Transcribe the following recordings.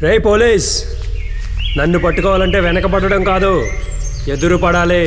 రే police, నన్ను పట్టుకోవాలంటే వెనకబడడం కాదు, ఎదురు పడాలి.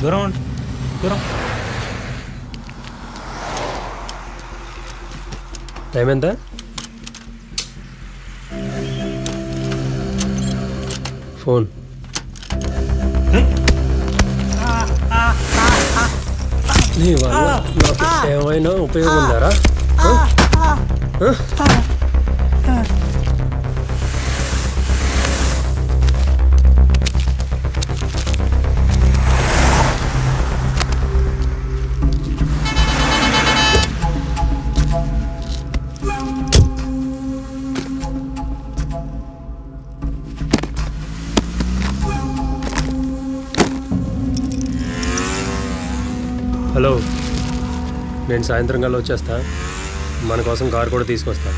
దూరం దూరం. టైం ఎంత? ఫోన్. నీ వల్ల నాకు ఏమైనా ఉపయోగం ఉందారా? హలో, నేను సాయంత్రం కల్లా వచ్చేస్తా. మన కోసం కారు కూడా తీసుకొస్తా.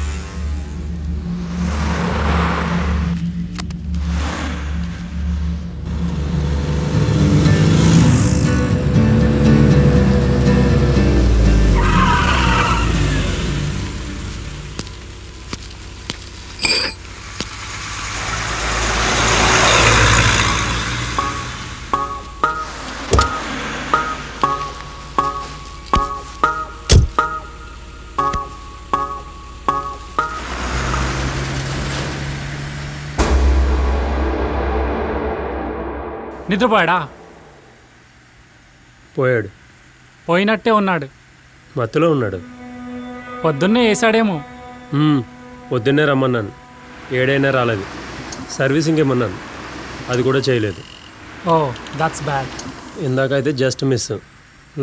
నిద్రపోయాడా? పోయాడు. పోయినట్టే ఉన్నాడు. మత్తులో ఉన్నాడు. పొద్దున్నే వేసాడేమో. పొద్దున్నే రమ్మన్నాను, 7 రాలేదు. సర్వీసింగ్ ఏమన్నాను, అది కూడా చేయలేదు. Oh that's bad. ఇందాకైతే జస్ట్ మిస్,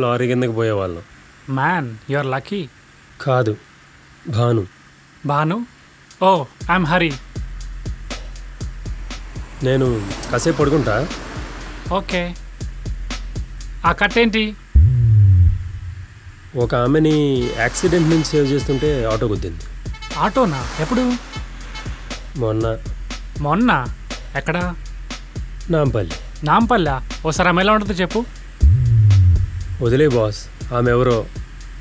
లారీ కిందకి పోయేవాళ్ళం. Man you are lucky. కాదు, భాను. భాను? Oh I'm Hari. నేను కాసేపు పడుకుంటా. ఓకే. ఆ కట్టేంటి? ఒక ఆమెని యాక్సిడెంట్ నుంచి సేవ్ చేస్తుంటే ఆటో గుద్దింది. ఆటోనా? ఎప్పుడు? మొన్న ఎక్కడా? నాంపల్లి. నాంపల్లా? ఓసారి ఆమె ఎలా ఉంటుందో చెప్పు. వదిలే బాస్, ఆమె ఎవరో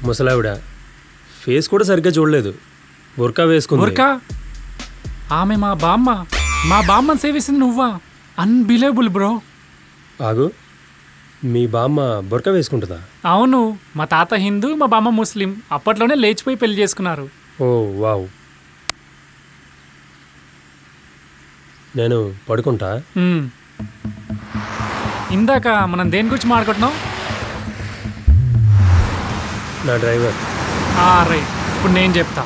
ముసలావిడ. ఫేస్ కూడా సరిగ్గా చూడలేదు, బుర్కా వేసుకుంది. బుర్కా? ఆమె మా బామ్మని సేవిస్తుంది నువ్వా? Unbelievable bro. ఆగు, మీ బామ్మ బుర్కా వేసుకుంటుందా? అవును, మా తాత హిందూ, మా బామ్మ ముస్లిం. అప్పట్లోనే లేచిపోయి పెళ్లి చేసుకున్నారు. ఓ వావ్. నేను పడుకుంటా. ఇందాక మనం దేని గురించి మాట్లాడుకుంటున్నాం? నా డ్రైవర్. రైట్, ఇప్పుడు నేను చెప్తా.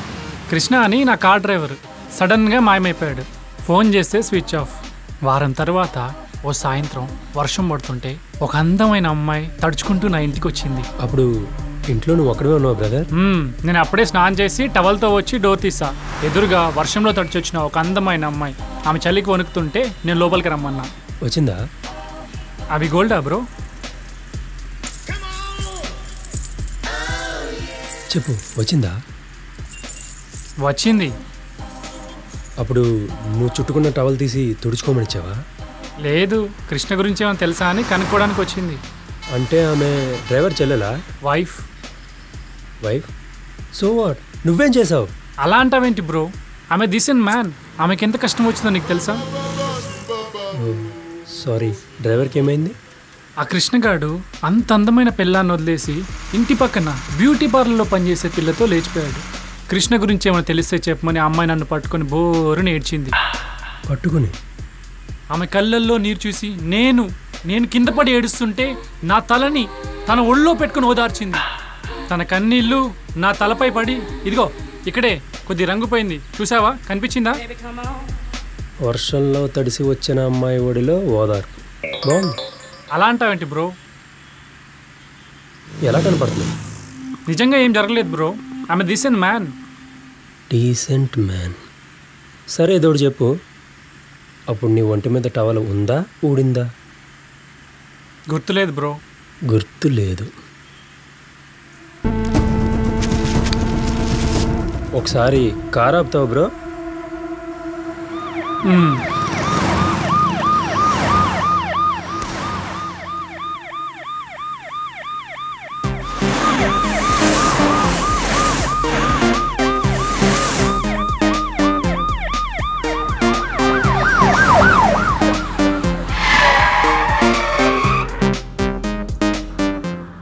కృష్ణ అని నా కార్ డ్రైవర్ సడన్గా మాయమైపోయాడు. ఫోన్ చేస్తే స్విచ్ ఆఫ్. వారం తర్వాత ఓ సాయంత్రం వర్షం పడుతుంటే ఒక అందమైన అమ్మాయి తడుచుకుంటూ నా ఇంటికి వచ్చింది. అప్పుడు ఇంట్లో నువ్వు ఒక్కడే ఉన్నావు బ్రదర్? నేను అప్పుడే స్నానం చేసి టవల్తో వచ్చి డోర్ తీసా. ఎదురుగా వర్షంలో తడిచి వచ్చిన ఒక అందమైన అమ్మాయి. ఆమె చలికి వణుకుతుంటే నేను లోపలికి రమ్మన్నా. వచ్చిందా? అవి గోల్డా బ్రో? చెప్పు, వచ్చిందా? వచ్చింది. అప్పుడు నువ్వు చుట్టుకున్న టవల్ తీసి తుడుచుకోమని ఇచ్చావా? లేదు, కృష్ణ గురించి ఏమైనా తెలుసా అని కనుక్కోవడానికి వచ్చింది. అంటే ఆమె డ్రైవర్ చెల్లెలా? వైఫ్. వైఫ్? So what? నువ్వేం చేసావు? అలా అంటావేంటి బ్రో? ఆమె డీసెంట్ మ్యాన్. ఆమెకి ఎంత కష్టం వచ్చిందో నీకు తెలుసా? సారీ, డ్రైవర్కి ఏమైంది? ఆ కృష్ణగాడు అంత అందమైన పిల్లాన్ని వదిలేసి ఇంటి పక్కన బ్యూటీ పార్లర్లో పనిచేసే పిల్లతో లేచిపోయాడు. కృష్ణ గురించి ఏమైనా తెలిస్తే చెప్పమని ఆ అమ్మాయి నన్ను పట్టుకొని బోరుని ఏడ్చింది. పట్టుకుని? ఆమె కళ్ళల్లో నీరు చూసి నేను కింద పడి ఏడుస్తుంటే నా తలని తన ఒళ్ళో పెట్టుకుని ఓదార్చింది. తన కన్నీళ్ళు నా తలపై పడి, ఇదిగో ఇక్కడే కొద్ది రంగుపోయింది చూసావా, కనిపించిందా? వర్షంలో తడిసి వచ్చిన అమ్మాయి ఒడిలో ఓదారు. బాగుంది. అలా అంటావేంటి బ్రో? ఎలా కనపడుతుంది? నిజంగా ఏం జరగలేదు బ్రో. ఆమె డీసెంట్ మ్యాన్. Decent man? సరే, ఏదోడు చెప్పు. అప్పుడు నీ ఒంటి మీద టవల్ ఉందా, ఊడిందా? గుర్తులేదు బ్రో. గుర్తు లేదు. ఒకసారి కార్ ఆపుతావు బ్రో?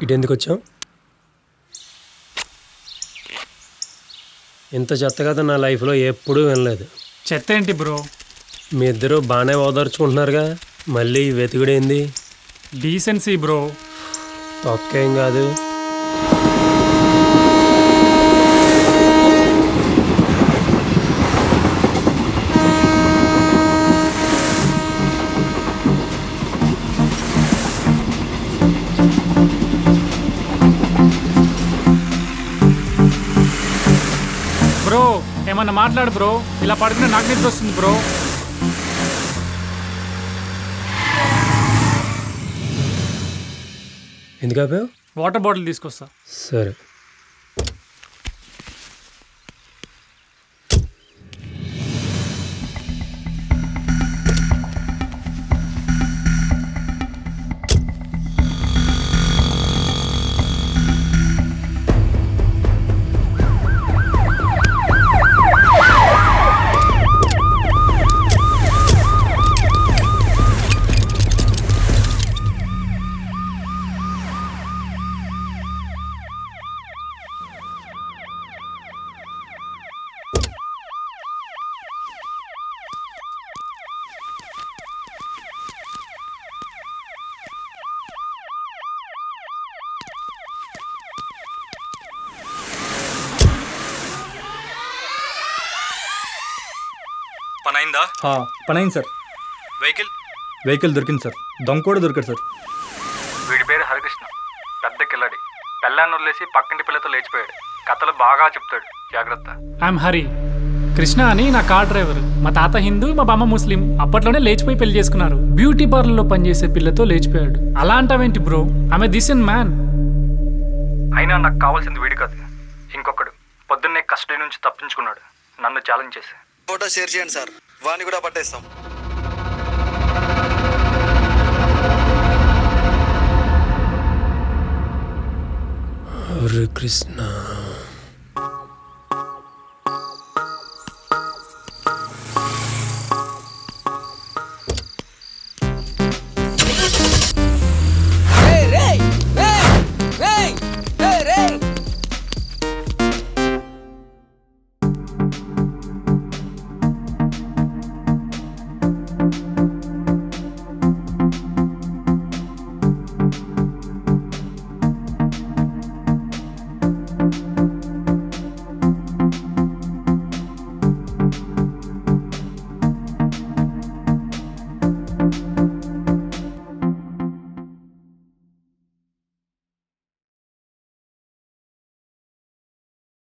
ఇటు ఎందుకు వచ్చాం? ఇంత చెత్త కథ నా లైఫ్లో ఎప్పుడూ వినలేదు. చెత్త ఏంటి బ్రో? మీ ఇద్దరు బాగానే ఓదార్చుకుంటున్నారుగా, మళ్ళీ వెతుకుడేంది? Decency bro. ఒక్కేం కాదు. బ్రో ఏమన్నా మాట్లాడు బ్రో. ఇలా పడుకునే నాకు నిద్ర వస్తుంది బ్రో. ఎందుకు ఆపావు? వాటర్ బాటిల్ తీసుకొస్తా. సరే. పనైందా? పనైంది సార్. వెహికల్ దొరికింది సార్. దొంగ కూడా దొరికాడు సార్. వీడి పేరు హరికృష్ణ, పెద్ద కిల్లడి. పెళ్ళాన్ని వదిలేసి పక్కింటి పిల్లతో లేచిపోయాడు. కథలు బాగా చెప్తాడు, జాగ్రత్త. ఐఎమ్ హరి. కృష్ణ అని నా కార్ డ్రైవర్. మా తాత హిందూ, మా బామ్మ ముస్లిం. అప్పట్లోనే లేచిపోయి పెళ్లి చేసుకున్నారు. బ్యూటీ పార్లర్లో పనిచేసే పిల్లతో లేచిపోయాడు. అలా అంటావేంటి బ్రో? ఆమె డీసెంట్ మ్యాన్. అయినా నాకు కావాల్సింది వీడి కాదు, ఇంకొకడు. పొద్దున్నే కస్టడీ నుంచి తప్పించుకున్నాడు, నన్ను ఛాలెంజ్ చేసి. ఫోటో షేర్ చేయండి సార్, వాణ్ణి కూడా పట్టేస్తాం. హరే కృష్ణ.